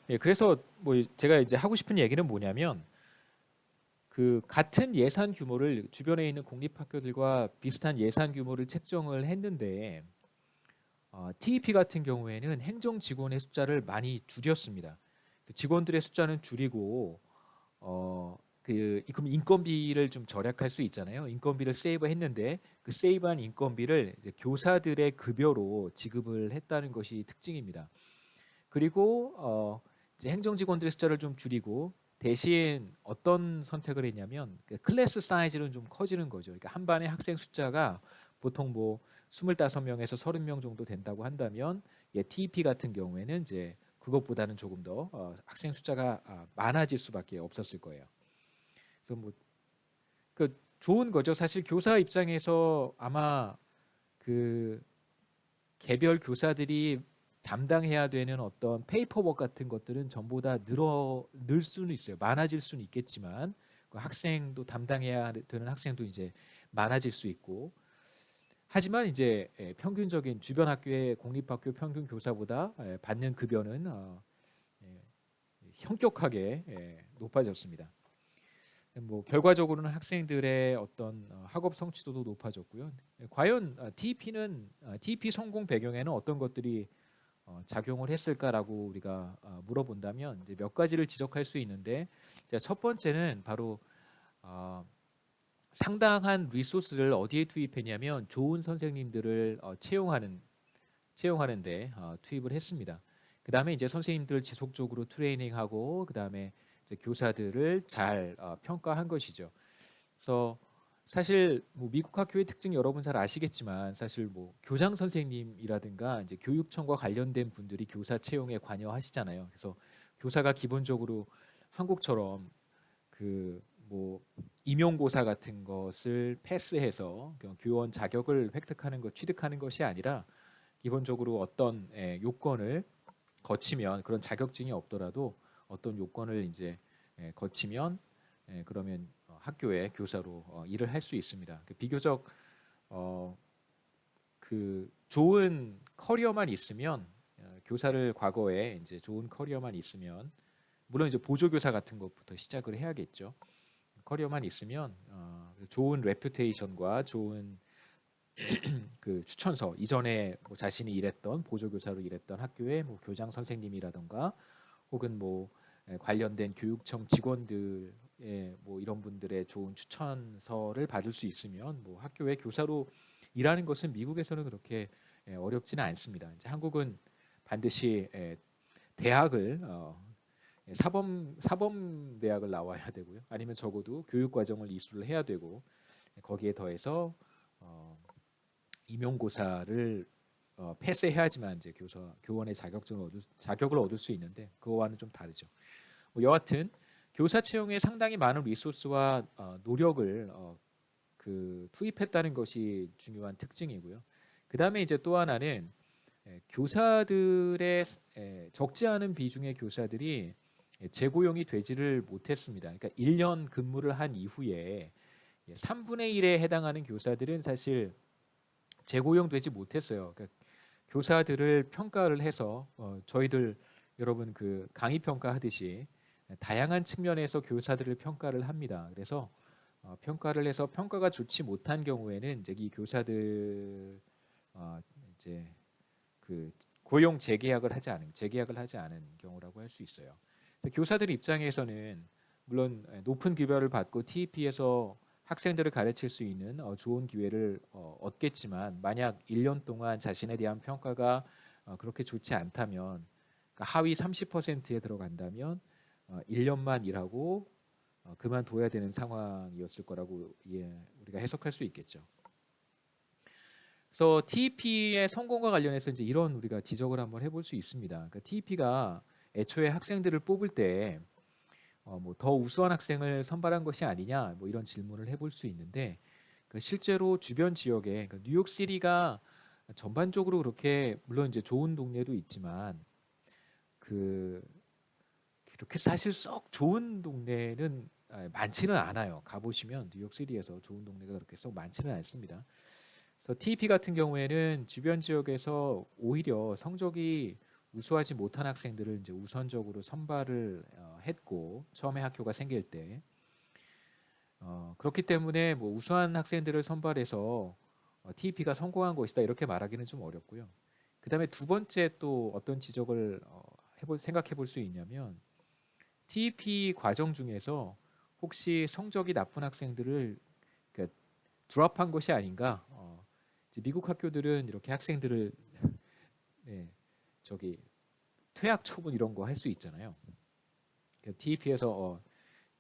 예, 그래서 뭐 제가 이제 하고 싶은 얘기는 뭐냐면 그 같은 예산 규모를 주변에 있는 공립학교들과 비슷한 예산 규모를 책정을 했는데 TEP 같은 경우에는 행정 직원의 숫자를 많이 줄였습니다. 그 직원들의 숫자는 줄이고 그럼 인건비를 좀 절약할 수 있잖아요. 인건비를 세이브했는데 그 세이브한 인건비를 이제 교사들의 급여로 지급을 했다는 것이 특징입니다. 그리고 이제 행정 직원들의 숫자를 좀 줄이고 대신 어떤 선택을 했냐면 그 클래스 사이즈는 좀 커지는 거죠. 그러니까 한 반의 학생 숫자가 보통 뭐 25명에서 30명 정도 된다고 한다면 TEP 같은 경우에는 이제 그것보다는 조금 더 학생 숫자가 많아질 수밖에 없었을 거예요. 그래서 뭐 그 좋은 거죠. 사실 교사 입장에서 아마 그 개별 교사들이 담당해야 되는 어떤 페이퍼워크 같은 것들은 전보다 늘 수는 있어요. 많아질 수는 있겠지만 그 학생도 담당해야 되는 학생도 이제 많아질 수 있고 하지만 이제 평균적인 주변 학교의 공립학교 평균 교사보다 받는 급여는 예, 현격하게 높아졌습니다. 뭐 결과적으로는 학생들의 어떤 학업 성취도도 높아졌고요. 과연 TEP 성공 배경에는 어떤 것들이 작용을 했을까라고 우리가 물어본다면 이제 몇 가지를 지적할 수 있는데 첫 번째는 바로 어, 상당한 리소스를 어디에 투입했냐면 좋은 선생님들을 채용하는데 투입을 했습니다. 그 다음에 이제 선생님들 지속적으로 트레이닝하고 그 다음에 교사들을 잘 평가한 것이죠. 그래서 사실 뭐 미국 학교의 특징 여러분 잘 아시겠지만 사실 뭐 교장 선생님이라든가 이제 교육청과 관련된 분들이 교사 채용에 관여하시잖아요. 그래서 교사가 기본적으로 한국처럼 그 뭐 임용고사 같은 것을 패스해서 교원 자격을 획득하는 것, 취득하는 것이 아니라 기본적으로 어떤 요건을 거치면 그런 자격증이 없더라도 어떤 요건을 이제 거치면 그러면 학교의 교사로 일을 할 수 있습니다. 비교적 어, 그 좋은 커리어만 있으면 교사를 과거에 이제 좋은 커리어만 있으면 물론 이제 보조교사 같은 것부터 시작을 해야겠죠. 커리어만 있으면 좋은 레퓨테이션과 좋은 그 추천서 이전에 뭐 자신이 일했던 보조교사로 일했던 학교의 뭐 교장 선생님이라던가 혹은 뭐 관련된 교육청 직원들의 뭐 이런 분들의 좋은 추천서를 받을 수 있으면 뭐 학교의 교사로 일하는 것은 미국에서는 그렇게 어렵지는 않습니다. 이제 한국은 반드시 대학을 사범 대학을 나와야 되고요. 아니면 적어도 교육 과정을 이수를 해야 되고 거기에 더해서 어, 임용고사를 패스해야지만 이제 교원의 자격을 얻을 수 있는데 그거와는 좀 다르죠. 뭐 여하튼 교사 채용에 상당히 많은 리소스와 노력을 그 투입했다는 것이 중요한 특징이고요. 그 다음에 이제 또 하나는 교사들의 적지 않은 비중의 교사들이 재고용이 되지를 못했습니다. 그러니까 1년 근무를 한 이후에 3분의 1에 해당하는 교사들은 사실 재고용되지 못했어요. 그러니까 교사들을 평가를 해서 저희들 여러분 그 강의 평가하듯이 다양한 측면에서 교사들을 평가를 합니다. 그래서 평가를 해서 평가가 좋지 못한 경우에는 이제 이 교사들 어, 이제 그 고용 재계약을 하지 않은 경우라고 할 수 있어요. 교사들 입장에서는 물론 높은 급여를 받고 TEP에서 학생들을 가르칠 수 있는 좋은 기회를 얻겠지만 만약 1년 동안 자신에 대한 평가가 그렇게 좋지 않다면 그러니까 하위 30%에 들어간다면 1년만 일하고 그만둬야 되는 상황이었을 거라고 우리가 해석할 수 있겠죠. 그래서 TEP의 성공과 관련해서 이제 이런 우리가 지적을 한번 해볼 수 있습니다. 그러니까 TEP가 애초에 학생들을 뽑을 때 뭐 더 우수한 학생을 선발한 것이 아니냐 뭐 이런 질문을 해볼 수 있는데 실제로 주변 지역에 그러니까 뉴욕시티가 전반적으로 그렇게 물론 이제 좋은 동네도 있지만 그 그렇게 사실 썩 좋은 동네는 많지는 않아요. 가보시면 뉴욕시티에서 좋은 동네가 그렇게 썩 많지는 않습니다. 그래서 TEP 같은 경우에는 주변 지역에서 오히려 성적이 우수하지 못한 학생들을 이제 우선적으로 선발을 했고 처음에 학교가 생길 때 그렇기 때문에 뭐 우수한 학생들을 선발해서 TEP가 성공한 것이다 이렇게 말하기는 좀 어렵고요. 그 다음에 두 번째 또 어떤 지적을 생각해 볼 수 있냐면 TEP 과정 중에서 혹시 성적이 나쁜 학생들을 그러니까 드롭한 것이 아닌가. 이제 미국 학교들은 이렇게 학생들을 네, 저기 퇴학 처분 이런 거 할 수 있잖아요. 그러니까 TEP에서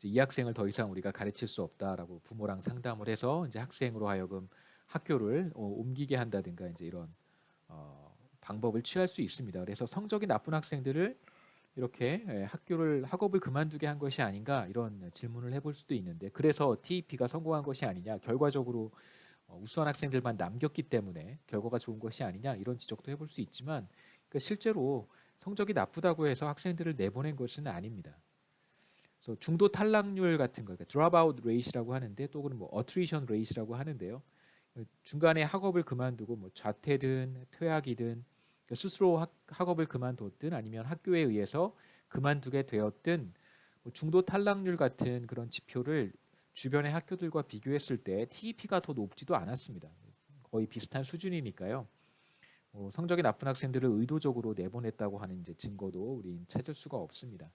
이 학생을 더 이상 우리가 가르칠 수 없다라고 부모랑 상담을 해서 이제 학생으로 하여금 학교를 옮기게 한다든가 이제 이런 방법을 취할 수 있습니다. 그래서 성적이 나쁜 학생들을 이렇게 학업을 그만두게 한 것이 아닌가 이런 질문을 해볼 수도 있는데 그래서 TEP가 성공한 것이 아니냐 결과적으로 우수한 학생들만 남겼기 때문에 결과가 좋은 것이 아니냐 이런 지적도 해볼 수 있지만 그러니까 실제로 성적이 나쁘다고 해서 학생들을 내보낸 것은 아닙니다. 그래서 중도 탈락률 같은 거, 그러니까 dropout rate라고 하는데 또 그는 뭐 attrition rate라고 하는데요. 중간에 학업을 그만두고 뭐 자퇴든 퇴학이든 그러니까 스스로 학업을 그만뒀든 아니면 학교에 의해서 그만두게 되었든 뭐 중도 탈락률 같은 그런 지표를 주변의 학교들과 비교했을 때 TEP가 더 높지도 않았습니다. 거의 비슷한 수준이니까요. 성적이 나쁜 학생들을 의도적으로 내보냈다고 하는 이제 증거도 우린 찾을 수가 없습니다.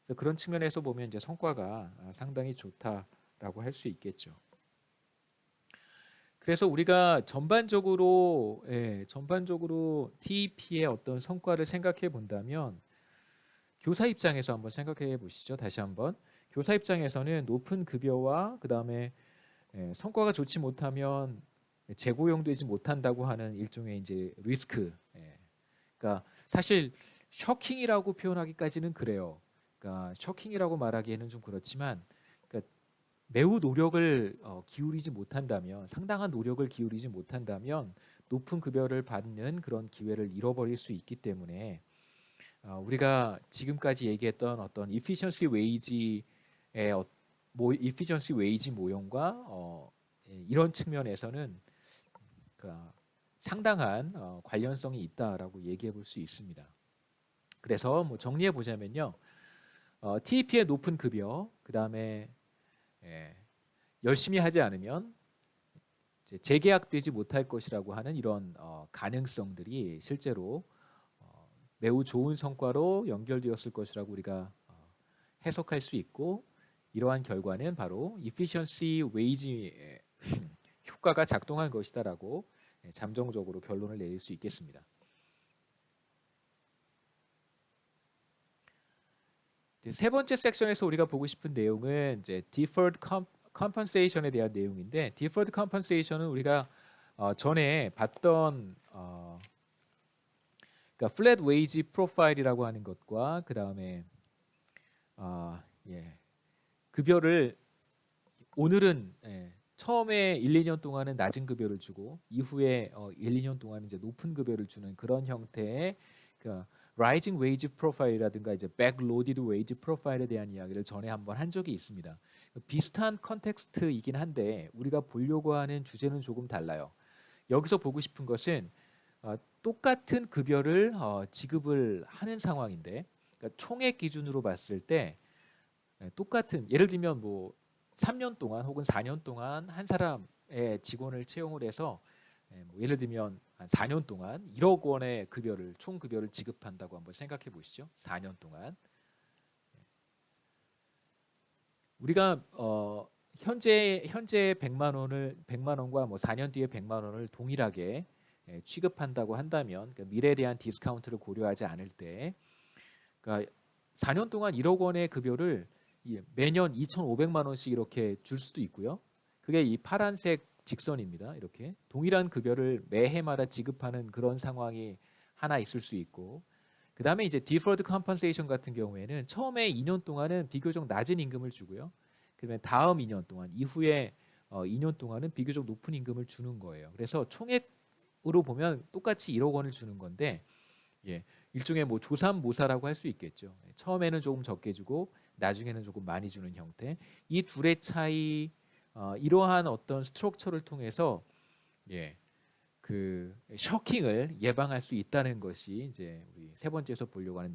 그래서 그런 측면에서 보면 이제 성과가 상당히 좋다라고 할 수 있겠죠. 그래서 우리가 전반적으로 TEP의 어떤 성과를 생각해 본다면 교사 입장에서 한번 생각해 보시죠. 다시 한번 교사 입장에서는 높은 급여와 그 다음에 성과가 좋지 못하면 재고용되지 못한다고 하는 일종의 이제 리스크. 그러니까 사실 쇼킹이라고 표현하기까지는 그래요. 그러니까 쇼킹이라고 말하기에는 좀 그렇지만 그러니까 매우 노력을 기울이지 못한다면 상당한 노력을 기울이지 못한다면 높은 급여를 받는 그런 기회를 잃어버릴 수 있기 때문에 우리가 지금까지 얘기했던 어떤 efficiency wage의 efficiency wage 모형과 이런 측면에서는 그러니까 상당한 관련성이 있다라고 얘기해 볼 수 있습니다. 그래서 뭐 정리해 보자면요, TEP의 높은 급여, 그 다음에 열심히 하지 않으면 재계약되지 못할 것이라고 하는 이런 가능성들이 실제로 매우 좋은 성과로 연결되었을 것이라고 우리가 해석할 수 있고 이러한 결과는 바로 efficiency wage 효과가 작동한 것이다라고 잠정적으로 결론을 내릴 수 있겠습니다. 세 번째 섹션에서 우리가 보고 싶은 내용은 이제 deferred compensation에 대한 내용인데 deferred compensation은 우리가 전에 봤던 그러니까 flat wage profile이라고 하는 것과 그 다음에 급여를 오늘은 처음에 1, 2년 동안은 낮은 급여를 주고 이후에 1, 2년 동안은 이제 높은 급여를 주는 그런 형태의 그러니까 rising wage profile이라든가 이제 backloaded wage profile에 대한 이야기를 전에 한번 한 적이 있습니다. 비슷한 컨텍스트이긴 한데 우리가 보려고 하는 주제는 조금 달라요. 여기서 보고 싶은 것은 똑같은 급여를 지급을 하는 상황인데 그러니까 총액 기준으로 봤을 때 똑같은 예를 들면 뭐 3년 동안 혹은 4년 동안 한 사람의 직원을 채용을 해서 뭐 예를 들면 한 4년 동안 1억 원의 급여를 총 급여를 지급한다고 한번 생각해 보시죠. 4년 동안 우리가 현재 100만 원과 뭐 4년 뒤에 100만 원을 동일하게 취급한다고 한다면 그러니까 미래에 대한 디스카운트를 고려하지 않을 때 그러니까 4년 동안 1억 원의 급여를 매년 2,500만 원씩 이렇게 줄 수도 있고요. 그게 이 파란색 직선입니다. 이렇게 동일한 급여를 매해마다 지급하는 그런 상황이 하나 있을 수 있고 그 다음에 이제 deferred compensation 같은 경우에는 처음에 2년 동안은 비교적 낮은 임금을 주고요. 그러면 다음 2년 동안 이후에 2년 동안은 비교적 높은 임금을 주는 거예요. 그래서 총액으로 보면 똑같이 1억 원을 주는 건데 일종의 뭐 조삼모사라고 할 수 있겠죠. 처음에는 조금 적게 주고 나중에는 조금 많이 주는 형태. 이 둘의 차이 이러한 어떤 스트럭처를 통해서 그 쇼킹을 예방할 수 있다는 것이 이제 우리 세 번째에서 보려고 하는